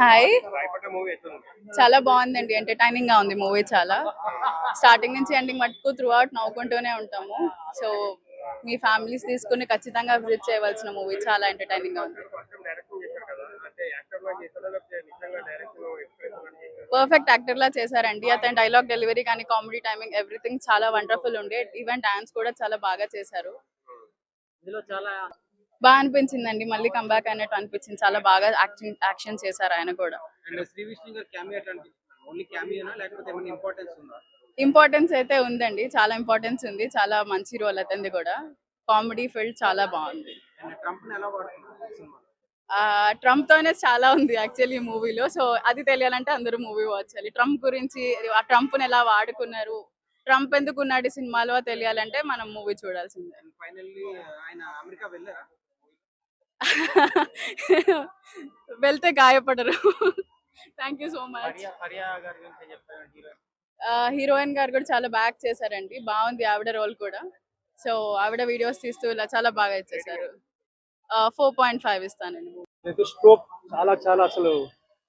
Hi. చాలా బాగుందండి, entertaining గా ఉంది మూవీ. చాలా స్టార్టింగ్ నుంచి ఎండింగ్ మటుకు త్రూ అవుట్ నవ్వుకుంటూనే ఉంటాము. సో మీ ఫ్యామిలీస్ తీసుకుని ఖచ్చితంగా విజిట్ చేయవలసిన మూవీ. చాలా ఎంటర్టైనింగ్ గా ఉంది. పర్ఫెక్ట్ యాక్టర్ లా చేశారండి. అతని డైలాగ్ డెలివరీ కానీ, కామెడీ టైమింగ్, ఎవ్రీథింగ్ చాలా వండర్ఫుల్ ఉండే. ఈవెన్ డాన్స్ కూడా చాలా బాగా చేశారు. బాగా అనిపించిందండి, మళ్ళీ కంబ్యాక్ అయినట్టు అనిపించింది. చాలా బాగా యాక్షన్ చేశారు ఆయన కూడా. ఇంపార్టెన్స్ అయితే ఉందండి, చాలా ఇంపార్టెన్స్ ఉంది. చాలా మంచి రోల్ అతనిది కూడా. కామెడీ ఫీల్డ్ చాలా బాగుంది. ట్రంప్ తోనే చాలా ఉంది యాక్చువల్లీ మూవీలో. సో అది తెలియాలంటే అందరూ మూవీ వాచ్ చేయాలి. ట్రంప్ గురించి, ఆ ట్రంప్ ని ఎలా వాడుకున్నారు, ట్రంప్ ఎందుకు ఉన్నాడు సినిమాలో తెలియాలంటే మనం మూవీ చూడాల్సిందే. వెళ్తే గాయపడరు. Thank you so much. Heroine గారు కూడా చాలా బాగా చేశారండి, బాగుంది ఆవిడ రోల్ కూడా. సో ఆవిడ వీడియోస్ తీస్తూ ఇలా చాలా బాగా ఇచ్చేసారు. 4.5 ఇస్తానండి. స్ట్రోక్ చాలా చాలా అసలు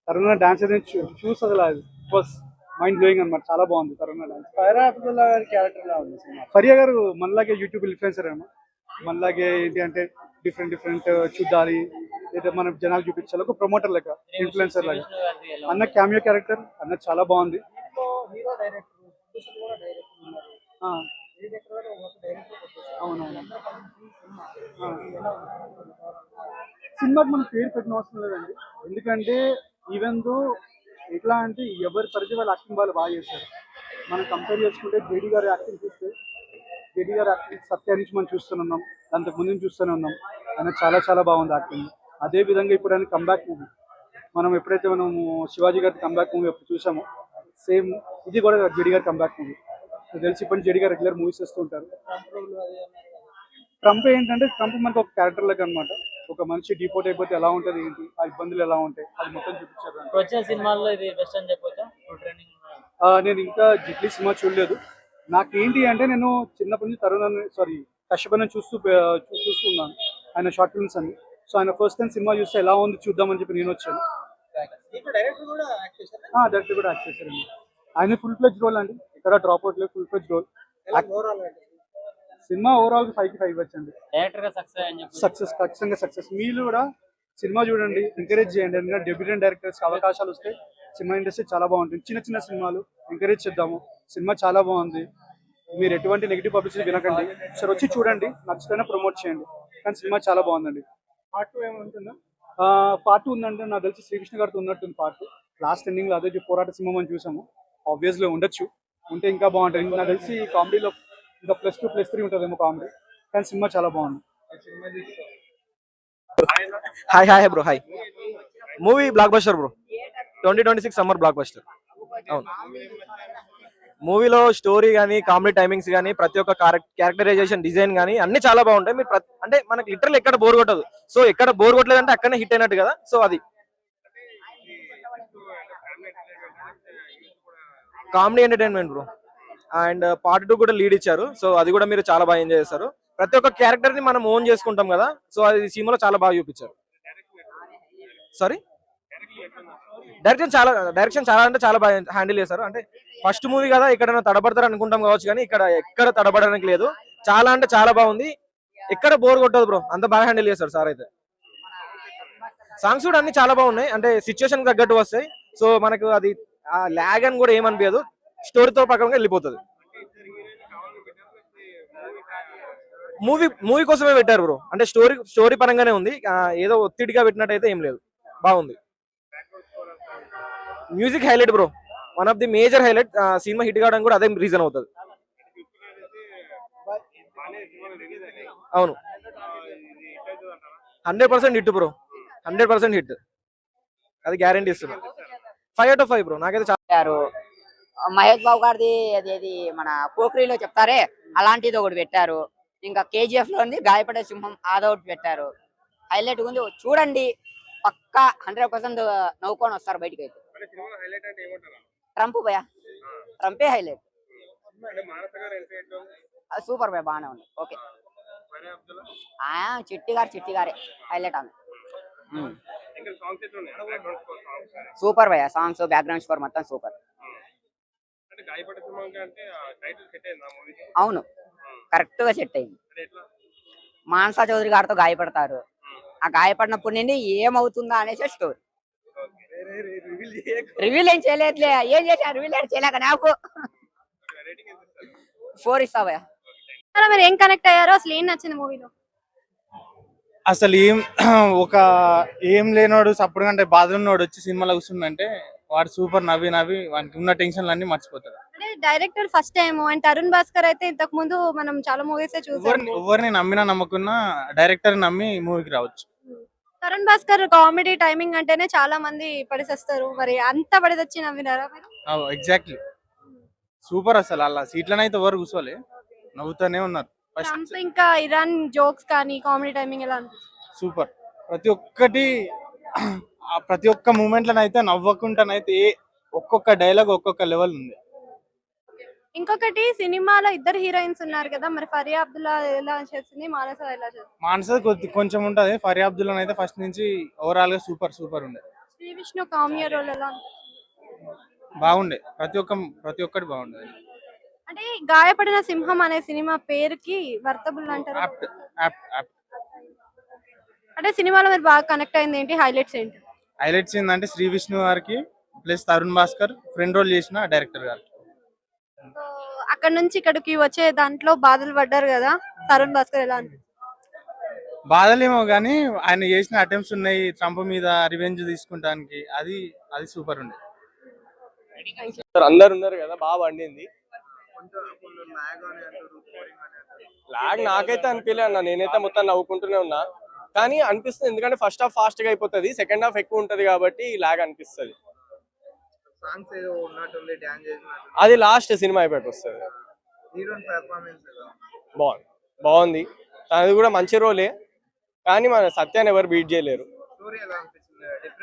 తరుణ డాన్స్ అయితే చూసి అసలు ఫస్ట్ మైండ్ బ్లోయింగ్ అనమాట. చాలా బాగుంది తరుణ డాన్స్. ఫరియా అబ్దుల్లా గారి క్యారెక్టర్ లా ఉంది సినిమా. ఫరియా గారు మనలాగే యూట్యూబ్ ఇన్ఫ్లుయెన్సర్ అనమాట. మనలాగే ఏంటి అంటే డిఫరెంట్ చూడాలి, లేదా మనం జనాలు చూపించాలి, ఒక ప్రమోటర్ లెక్క, ఇన్ఫ్లుయెన్సర్ లాగా. అన్న క్యామియో క్యారెక్టర్ అన్న చాలా బాగుంది. అవునవును. సినిమాకి మనం పేరు పెట్టిన అవసరం లేదండి. ఎందుకంటే ఈవెన్ దో ఎట్లా అంటే ఎవరి పరిధి వాళ్ళ యాక్టింగ్ వాళ్ళు బాగా చేస్తారు. మనం కంపేర్ చేసుకుంటే జేడీ గారి యాక్టింగ్ చూస్తే, జేడీ గారి యాక్టింగ్ సత్య నుంచి మనం చూస్తున్నాం, దాంతో ముందు చూస్తూనే ఉన్నాం. ఆయన చాలా చాలా బాగుంది యాక్టింగ్. అదే విధంగా ఇప్పుడు ఆయన కంబ్యాక్ మూవీ, మనం ఎప్పుడైతే మనము శివాజీ గారి కంబ్యాక్ మూవీ ఎప్పుడు చూసామో, సేమ్ ఇది కూడా జేడీ గారి కంబ్యాక్ మూవీ. తెలిసి ఇప్పుడు జేడీ గారు రెగ్యులర్ మూవీస్ చేస్తూ ఉంటారు. ట్రంప్ ఏంటంటే ట్రంప్ మనకు ఒక క్యారెక్టర్ లాగా అనమాట. ఒక మనిషి డిపోర్ట్ అయిపోతే ఎలా ఉంటుంది, ఏంటి ఆ ఇబ్బందులు ఎలా ఉంటాయి, అది మొత్తం చూపించారు. వచ్చే సినిమాల్లో ఇది బెస్ట్ అని చెప్పొచ్చా? నేను ఇంకా జిట్లీ సినిమా చూడలేదు. నాకేంటి అంటే నేను చిన్నప్పటి నుంచి కష్టపడిన చూస్తున్నాను ఆయన షార్ట్ ఫిల్మ్స్ అన్ని. సో ఆయన ఫస్ట్ టైం సినిమా చూస్తే ఎలా ఉంది చూద్దామని చెప్పి నేను వచ్చాను. డైరెక్టర్ కూడా యాక్ట్ చేశారండి. ఆయన ఫుల్ ఫ్లెడ్జ్ రోల్ అండి, ఇక్కడ డ్రాప్ అవుట్ లేదు, full fledge role. Cinema overall 5 కి 5 ఇవ్వచ్చండి. సక్సెస్, ఖచ్చితంగా సక్సెస్. మీరు కూడా సినిమా చూడండి, ఎంకరేజ్ చేయండి. ఎందుకంటే డెబ్యూటెంట్ డైరెక్టర్స్ అవకాశాలు వస్తే సినిమా ఇండస్ట్రీ చాలా బాగుంటుంది. చిన్న సినిమాలు ఎంకరేజ్ చేద్దాము. సినిమా చాలా బాగుంది. మీరు ఎటువంటి నెగిటివ్ పబ్లిసిటీ వినకండి, సరే వచ్చి చూడండి, నచ్చితేనే ప్రమోట్ చేయండి. కానీ సినిమా చాలా బాగుందండి. పార్ట్ 2 ఏమంటుందా? పార్ట్ 2 ఉందంటే నాకు తెలిసి శ్రీకృష్ణ గారితో ఉన్నట్టుంది పార్ట్ 2. లాస్ట్ ఎండింగ్ లో అదే పోరాట సింహం అని చూసాము. ఆబ్వియస్లీ ఉండొచ్చు, ఉంటే ఇంకా బాగుంటుంది. నాకు తెలిసి కామెడీలో ఇంకా +2, +3 ఉంటుందేమో కామెడీ. కానీ సినిమా చాలా బాగుంది. Hi bro. Hi. Movie block buster bro. 2026 summer block buster. అవును. మూవీలో స్టోరీ కానీ, కామెడీ టైమింగ్స్ కానీ, ప్రతి ఒక్క క్యారెక్టరైజేషన్, డిజైన్ కానీ అన్ని చాలా బాగుంటాయి. మీరు అంటే మనకి లిటరల్ ఎక్కడ బోర్ కొట్టదు. సో ఎక్కడ బోర్ కొట్టలేదంటే అక్కడనే హిట్ అయినట్టు కదా. సో అది comedy entertainment bro. And part 2 కూడా లీడ్ ఇచ్చారు. సో అది కూడా మీరు చాలా బాగా ఎంజాయ్ చేస్తారు. ప్రతి ఒక్క క్యారెక్టర్ ని మనం ఓన్ చేసుకుంటాం కదా. సో అది సినిమాలో చాలా బాగా చూపించారు. సారీ, డైరెక్షన్ చాలా అంటే చాలా బాగా హ్యాండిల్ చేశారు. అంటే ఫస్ట్ మూవీ కదా, ఎక్కడైనా తడబడతారు అనుకుంటాం కావచ్చు, కానీ ఇక్కడ ఎక్కడ తడబడడానికి లేదు. చాలా అంటే చాలా బాగుంది, ఎక్కడ బోర్ కొట్టదు బ్రో. అంత బాగా హ్యాండిల్ చేస్తారు సార్. అయితే సాంగ్స్ కూడా అన్ని చాలా బాగున్నాయి, అంటే సిచ్యువేషన్ తగ్గట్టు వస్తాయి. సో మనకు అది ల్యాగ్ అని కూడా ఏమనిపించదు, స్టోరీతో ప్రకారంగా వెళ్ళిపోతుంది. మూవీ కోసమే పెట్టారు బ్రో. అంటే స్టోరీ పరంగానే ఉంది, ఏదో ఒత్తిడిగా పెట్టినట్టయితే ఏం లేదు, బాగుంది. Music highlight bro, one of the major highlight. Cinema hit కావడానికి కూడా అదే రీజన్ అవుతుంది. అవును, 100% హిట్ బ్రో, 100% హిట్, అది గ్యారంటీ ఇస్తున్నా. 5 out of 5 బ్రో. నాకైతే చాలా. మహేష్ బాబు గారిది అది మన పోఖ్రీలో చెప్తారే అలాంటిది ఒకటి పెట్టారు. ఇంకా KGF లో గాయపడే సింహం ఆదౌట్ పెట్టారు. హైలైట్ ఉంది, చూడండి, పక్కా 100% నవ్వుకొని వస్తారు బయటికి. అయితే ట్రంప్ భయ, ట్రంపే హైలైట్. సూపర్ భయ, బాగానే ఉంది. ఓకే, చిట్టి గారే హైలైట్ ఆమె. సూపర్ భయ, సాంగ్స్ బ్యాక్గ్రౌండ్ స్కోర్ మొత్తం సూపర్. అవును, కరెక్ట్ గా సెట్ అయింది. మానసా చౌదరి గారితో గాయపడతారు, ఆ గాయపడినప్పుడు నుండి ఏమవుతుందా అనేసి స్టోరీ. రివీల్ ఏం చేయలేదులే, ఏం చేశారు రివీల్ ఏం చేయలేక నాకు 4 ఇస్తా భయ. మీరు ఏం కనెక్ట్ అయ్యారో, అసలు ఏం నచ్చింది మూవీలో? అసలు ఒక ఏం లేనోడు సప్పుడు కంటే బాధలున్నోడు వచ్చి సినిమాలో కూర్చుందంటే వాడు సూపర్ నవ్వి నవ్వి వానికి ఉన్న టెన్షన్లు అన్ని మర్చిపోతాడు. అంటే director first time and Tarun Bhaskar అయితే ఇంతకు ముందు మనం చాలా మూవీస్ చూసాం. ఎవరిని నమ్మినా నమ్మకున్నా డైరెక్టర్ నమ్మి మూవీకి రావచ్చు. తరుణ్ భాస్కర్ కామెడీ టైమింగ్ అంటేనే చాలా మంది పడిసేస్తారు, మరి అంత పడిదొచ్చి నవ్వినారా మీరు? Exactly super. అసలు అలా సీట్లనైతే ఎవరు కూర్చోలే, నవ్వుతూనే ఉన్నారు. ట్రంప్ ఇంకా ఇరాన్ జోక్స్ కానీ కామెడీ టైమింగ్ ఎలా అనిపిస్తుంది? సూపర్. ప్రతి ఒక్క మూమెంట్ లోనైతే నవ్వకుండానైతే ఒక్కొక్క డైలాగ్ ఒక్కొక్క లెవెల్ ఉంది. ఇంకొకటి, సినిమాలో ఇద్దరు హీరోయిన్స్ ఉన్నారు కదా, మరి ఫరియా అబ్దుల్లా ఎలా చేస్తుంది, మానస ఎలా చేస్తుంది? మానస కొంచెం ఉంటది, ఫరియా అబ్దుల్లా అయితే ఫస్ట్ నుంచి ఓవరాల్ గా సూపర్ ఉండే. శ్రీ విష్ణు కామియో రోల్ ఎలా? బాగుండే, ప్రతి ఒక్కటి బాగుండేది. అంటే గాయపడిన సింహం అనే సినిమా పేరుకి వర్తబుల్ అంటారు. అంటే సినిమాలో మీరు బాగా కనెక్ట్ అయింది ఏంటి, హైలైట్స్ ఏంటి? హైలైట్స్ ఏంటంటే శ్రీ విష్ణు గారికి plus Tarun Bhaskar friend role చేసిన డైరెక్టర్ గారికి. సో అక్కడ నుంచి ఇక్కడికి వచ్చే దాంట్లో బాధలు పడ్డారు కదా, తరుణ్ భాస్కర్ ఎలా అనిపిస్తుంది? బాధలేమో కానీ ఆయన చేసిన అటెంప్ట్స్ ఉన్నాయి ట్రంప్ మీద రివెంజ్ తీసుకుంటానికి, అది సూపర్ ఉండే. అందరు ఉన్నారు కదా, బాగా పండింది. లాగ్ నాకైతే అనిపించలే అన్న, నేనైతే మొత్తం నవ్వుకుంటూనే ఉన్నా. కానీ అనిపిస్తుంది ఎందుకంటే ఫస్ట్ హాఫ్ ఫాస్ట్ గా అయిపోతుంది, సెకండ్ హాఫ్ ఎక్కువ ఉంటది కాబట్టి లాగ్ అనిపిస్తుంది. అది లాస్ట్ సినిమా అయిపోయి వస్తుంది. బాగుంది, అది కూడా మంచి రోలే, కానీ మన సత్యాన్ని ఎవరు బీట్ చేయలేరు.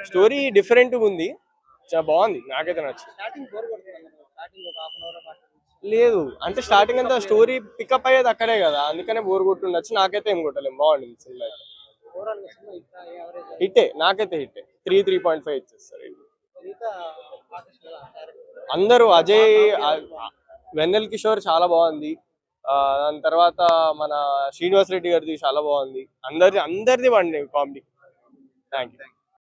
స్టోరీ డిఫరెంట్ గా ఉంది, చాలా బాగుంది, నాకైతే నచ్చింది. లేదు అంటే స్టార్టింగ్ అంతా స్టోరీ పికప్ అయ్యేది అక్కడే కదా, అందుకనే బోర్ కొట్టుండొచ్చు. నాకైతే ఏం కొట్టలేము, బాగుండింది సినిమా. హిట్టే, నాకైతే హిట్టే. 3.5 ఇచ్చేస్తారు అందరూ. అజయ్, వెన్నెల్ కిషోర్ చాలా బాగుంది. దాని తర్వాత మన శ్రీనివాస్ రెడ్డి గారిది చాలా బాగుంది. అందరిది బాగుంది కామెడీ. Thank you.